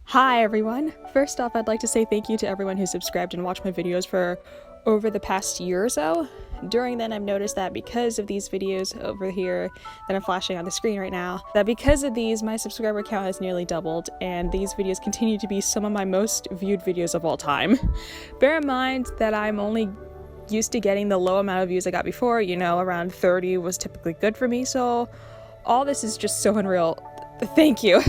Hi everyone! First off, I'd like to say thank you to everyone who subscribed and watched my videos for over the past year or so. During then, I've noticed that because of these videos over here that I'm flashing on the screen right now, that because of these, my subscriber count has nearly doubled, and these videos continue to be some of my most viewed videos of all time. Bear in mind that I'm only used to getting the low amount of views I got before, around 30 was typically good for me, so all this is just so unreal. Thank you.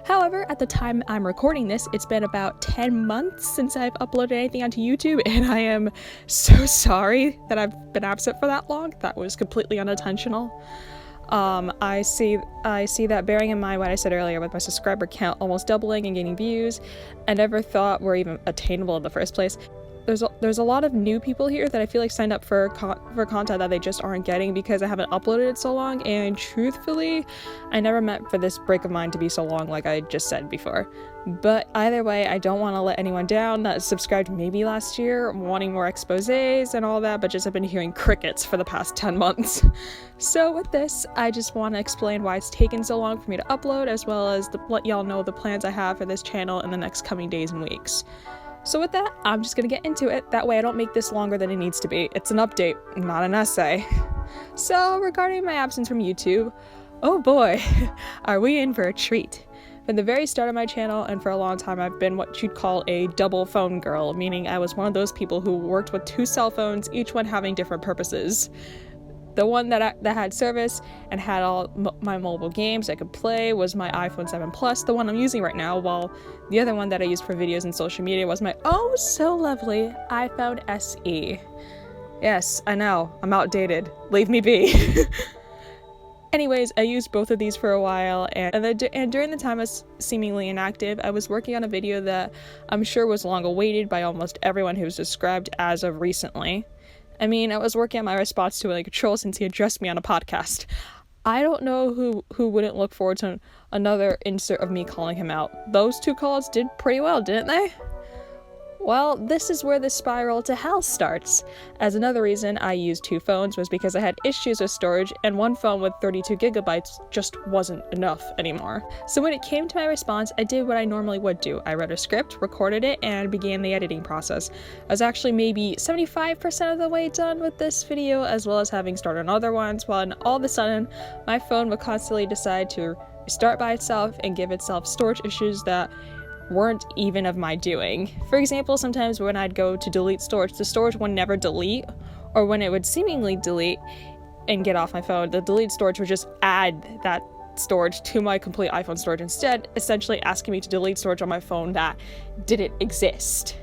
However, at the time I'm recording this, it's been about 10 months since I've uploaded anything onto YouTube, and I am so sorry that I've been absent for that long. That was completely unintentional. I see that, bearing in mind what I said earlier with my subscriber count almost doubling and gaining views, I never thought were even attainable in the first place. There's a lot of new people here that I feel like signed up for content that they just aren't getting because I haven't uploaded it so long, and truthfully, I never meant for this break of mine to be so long like I just said before. But either way, I don't want to let anyone down that subscribed maybe last year, wanting more exposés and all that, but just have been hearing crickets for the past 10 months. So with this, I just want to explain why it's taken so long for me to upload, as well as let y'all know the plans I have for this channel in the next coming days and weeks. So with that, I'm just gonna get into it. That way I don't make this longer than it needs to be. It's an update, not an essay. So regarding my absence from YouTube, oh boy, are we in for a treat. From the very start of my channel, and for a long time, I've been what you'd call a double phone girl, meaning I was one of those people who worked with two cell phones, each one having different purposes. The one that had service and had all my mobile games I could play was my iPhone 7 Plus, the one I'm using right now, while the other one that I used for videos and social media was my oh so lovely iPhone SE. Yes, I know, I'm outdated. Leave me be. Anyways, I used both of these for a while, and during the time I was seemingly inactive, I was working on a video that I'm sure was long awaited by almost everyone who's subscribed as of recently. I mean, I was working on my response to a troll since he addressed me on a podcast. I don't know who wouldn't look forward to another insert of me calling him out. Those two calls did pretty well, didn't they? Well, this is where the spiral to hell starts, as another reason I used two phones was because I had issues with storage, and one phone with 32 gigabytes just wasn't enough anymore. So when it came to my response, I did what I normally would do. I read a script, recorded it, and began the editing process. I was actually maybe 75% of the way done with this video, as well as having started on other ones, when all of a sudden, my phone would constantly decide to restart by itself and give itself storage issues that weren't even of my doing. For example, sometimes when I'd go to delete storage, the storage would never delete, or when it would seemingly delete and get off my phone, the delete storage would just add that storage to my complete iPhone storage instead, essentially asking me to delete storage on my phone that didn't exist.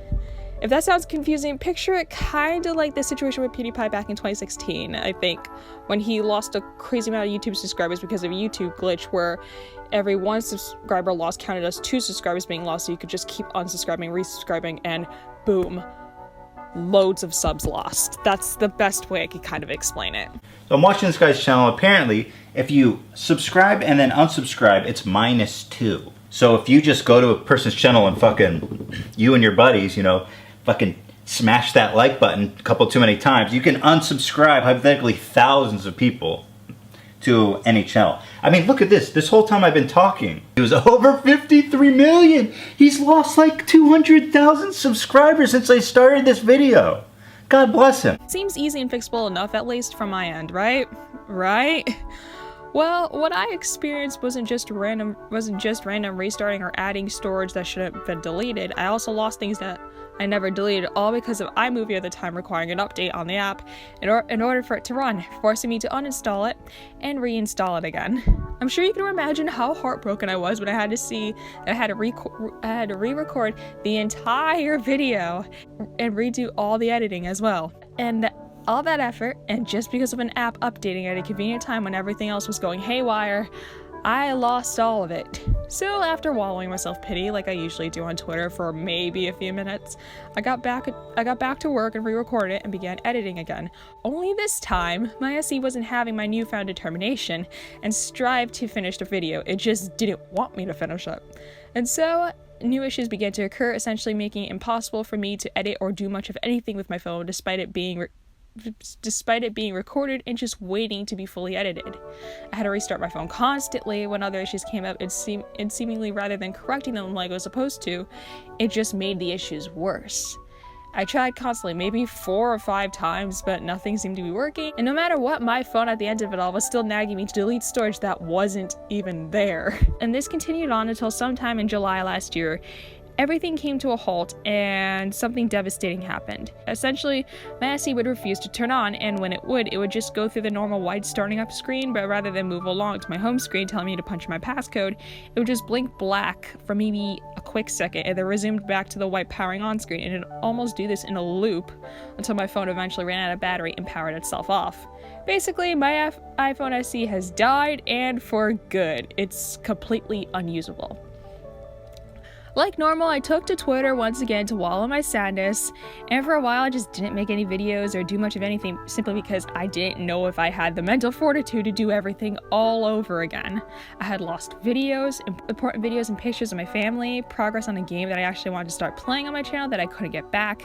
If that sounds confusing, picture it kinda like the situation with PewDiePie back in 2016, I think, when he lost a crazy amount of YouTube subscribers because of a YouTube glitch where every one subscriber lost counted as 2 subscribers being lost, so you could just keep unsubscribing, resubscribing, and boom, loads of subs lost. That's the best way I could kind of explain it. So I'm watching this guy's channel. Apparently, if you subscribe and then unsubscribe, it's -2. So if you just go to a person's channel and fucking, you and your buddies, fucking smash that like button a couple too many times, you can unsubscribe hypothetically thousands of people to any channel. I mean, look at this. This whole time I've been talking, he was over 53 million. He's lost like 200,000 subscribers since I started this video. God bless him. Seems easy and fixable enough, at least from my end, right? Right? Well, what I experienced wasn't just random restarting or adding storage that shouldn't have been deleted. I also lost things that I never deleted, all because of iMovie at the time requiring an update on the app in order for it to run, forcing me to uninstall it and reinstall it again. I'm sure you can imagine how heartbroken I was when I had to see that I had to re-record the entire video and redo all the editing as well. And all that effort, and just because of an app updating at a convenient time when everything else was going haywire, I lost all of it. So after wallowing myself pity like I usually do on Twitter for maybe a few minutes, I got back to work and re-recorded it and began editing again. Only this time, my SE wasn't having my newfound determination and strive to finish the video. It just didn't want me to finish it. And so new issues began to occur, essentially making it impossible for me to edit or do much of anything with my phone, despite it being despite it being recorded and just waiting to be fully edited. I had to restart my phone constantly when other issues came up, and seemingly rather than correcting them like I was supposed to, it just made the issues worse. I tried constantly, maybe 4 or 5 times, but nothing seemed to be working. And no matter what, my phone at the end of it all was still nagging me to delete storage that wasn't even there. And this continued on until sometime in July last year. Everything came to a halt and something devastating happened. Essentially, my SE would refuse to turn on, and when it would just go through the normal white starting up screen, but rather than move along to my home screen telling me to punch my passcode, it would just blink black for maybe a quick second and then resumed back to the white powering on screen, and it'd almost do this in a loop until my phone eventually ran out of battery and powered itself off. Basically, my iPhone SE has died, and for good. It's completely unusable. Like normal, I took to Twitter once again to wallow my sadness, and for a while I just didn't make any videos or do much of anything simply because I didn't know if I had the mental fortitude to do everything all over again. I had lost videos, important videos and pictures of my family, progress on a game that I actually wanted to start playing on my channel that I couldn't get back.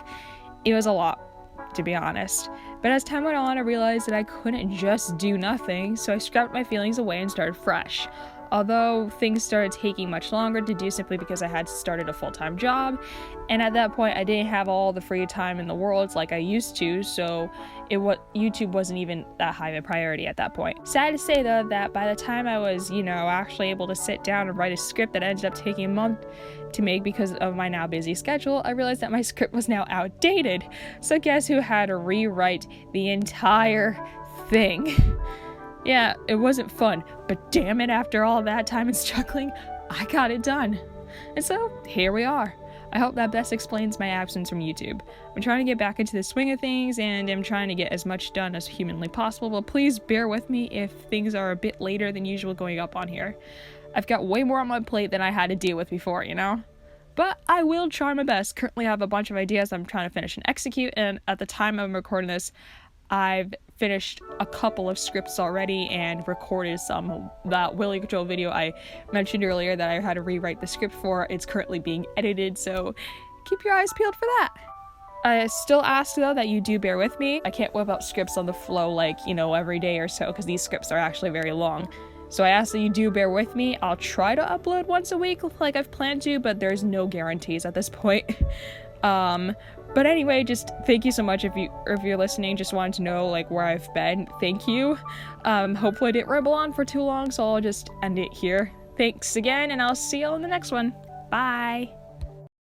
It was a lot, to be honest. But as time went on, I realized that I couldn't just do nothing, so I scrapped my feelings away and started fresh. Although things started taking much longer to do simply because I had started a full-time job, and at that point I didn't have all the free time in the world like I used to, so YouTube wasn't even that high of a priority at that point. Sad to say though that by the time I was, actually able to sit down and write a script that ended up taking a month to make because of my now busy schedule, I realized that my script was now outdated. So guess who had to rewrite the entire thing? Yeah, it wasn't fun, but damn it, after all that time and struggling, I got it done. And so, here we are. I hope that best explains my absence from YouTube. I'm trying to get back into the swing of things, and I'm trying to get as much done as humanly possible, but please bear with me if things are a bit later than usual going up on here. I've got way more on my plate than I had to deal with before, But I will try my best. Currently I have a bunch of ideas I'm trying to finish and execute, and at the time I'm recording this, I've finished a couple of scripts already and recorded some. That Willy Control video I mentioned earlier that I had to rewrite the script for, it's currently being edited, so keep your eyes peeled for that. I still ask though that you do bear with me. I can't whip up scripts on the flow every day or so, because these scripts are actually very long. So I ask that you do bear with me. I'll try to upload once a week like I've planned to, but there's no guarantees at this point. But anyway, just thank you so much if you're listening. Just wanted to know where I've been. Thank you. Hopefully I didn't ramble on for too long, so I'll just end it here. Thanks again, and I'll see you on the next one. Bye.